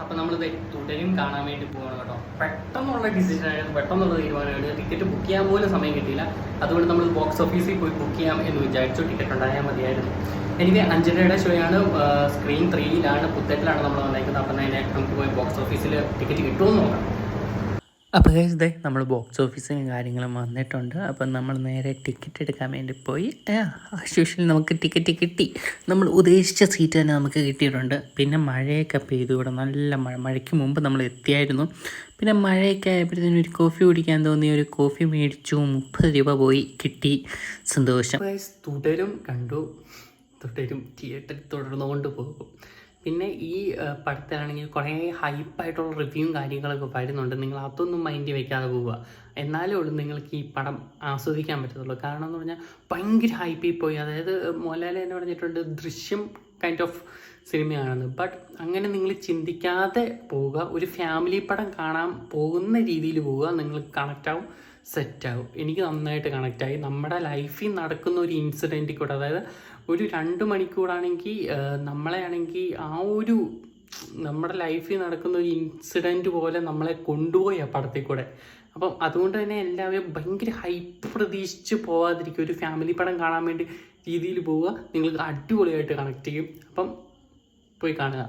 അപ്പം നമ്മളിത് തുടരും കാണാൻ വേണ്ടി പോകണം കേട്ടോ. പെട്ടെന്നുള്ള ഡിസിഷനായിരുന്നു, പെട്ടെന്നുള്ള തീരുമാനമാണ്. ടിക്കറ്റ് ബുക്ക് ചെയ്യാൻ പോലും സമയം കിട്ടിയില്ല. അതുകൊണ്ട് നമ്മൾ ബോക്സ് ഓഫീസിൽ പോയി ബുക്ക് ചെയ്യാം എന്ന് വിചാരിച്ചു. ടിക്കറ്റ് ഉണ്ടായാൽ മതിയായിരുന്നു. എനിക്ക് 5:30 ഷോയാണ്. സ്ക്രീൻ 3-ലാണ്, പുത്തേറ്റിലാണ് നമ്മൾ വന്നേക്കുന്നത്. അപ്പം തന്നെ നമുക്ക് പോയി ബോക്സ് ഓഫീസിൽ ടിക്കറ്റ് കിട്ടുമെന്ന് നോക്കാം. അപ്പോൾ ഇതേ നമ്മൾ ബോക്സ് ഓഫീസിലും കാര്യങ്ങളും വന്നിട്ടുണ്ട്. അപ്പം നമ്മൾ നേരെ ടിക്കറ്റ് എടുക്കാൻ വേണ്ടി പോയി. ആസ് യൂഷ്വൽ നമുക്ക് ടിക്കറ്റ് കിട്ടി. നമ്മൾ ഉദ്ദേശിച്ച സീറ്റ് തന്നെ നമുക്ക് കിട്ടിയിട്ടുണ്ട്. പിന്നെ മഴയൊക്കെ പെയ്തു. ഇവിടെ നല്ല മഴയ്ക്ക് മുമ്പ് നമ്മൾ എത്തിയായിരുന്നു. പിന്നെ മഴയൊക്കെ ആയപ്പോഴത്തേനും ഒരു കോഫി കുടിക്കാൻ തോന്നി. ഒരു കോഫി മേടിച്ചു. 30 രൂപ പോയി കിട്ടി. സന്തോഷം. തുടരും കണ്ടു. തുടരും തിയേറ്ററിൽ തുടർന്നുകൊണ്ട് പോകും. പിന്നെ ഈ പടത്തിലാണെങ്കിൽ കുറേ ഹൈപ്പായിട്ടുള്ള റിവ്യൂവും കാര്യങ്ങളൊക്കെ വരുന്നുണ്ട്. നിങ്ങൾ അതൊന്നും മൈൻഡ് വയ്ക്കാതെ പോവുക. എന്നാലേ ഉള്ളൂ നിങ്ങൾക്ക് ഈ പടം ആസ്വദിക്കാൻ പറ്റത്തുള്ളൂ. കാരണം എന്ന് പറഞ്ഞാൽ ഭയങ്കര ഹൈപ്പിൽ പോയി. അതായത് മോഹൻലാൽ തന്നെ പറഞ്ഞിട്ടുണ്ട് ദൃശ്യം കൈൻഡ് ഓഫ് സിനിമയാണെന്ന്. ബട്ട് അങ്ങനെ നിങ്ങൾ ചിന്തിക്കാതെ പോവുക. ഒരു ഫാമിലി പടം കാണാൻ പോകുന്ന രീതിയിൽ പോവുക. നിങ്ങൾ കണക്റ്റാവും, സെറ്റാവും. എനിക്ക് നന്നായിട്ട് കണക്റ്റായി. നമ്മുടെ ലൈഫിൽ നടക്കുന്ന ഒരു ഇൻസിഡൻറ്റിൽ കൂടെ, അതായത് ഒരു 2 മണിക്കൂറാണെങ്കിൽ നമ്മളെ ആണെങ്കിൽ ആ ഒരു നമ്മുടെ ലൈഫിൽ നടക്കുന്ന ഒരു ഇൻസിഡൻറ്റ് പോലെ നമ്മളെ കൊണ്ടുപോയി ആ പടത്തിൽ കൂടെ. അപ്പം അതുകൊണ്ട് തന്നെ എല്ലാവരും ഭയങ്കര ഹൈപ്പ് പ്രതീക്ഷിച്ച് പോവാതിരിക്കും. ഒരു ഫാമിലി പടം കാണാൻ വേണ്ടി രീതിയിൽ പോവുക. നിങ്ങൾക്ക് അടിപൊളിയായിട്ട് കണക്ട് ചെയ്യും. അപ്പം പോയി കാണുക.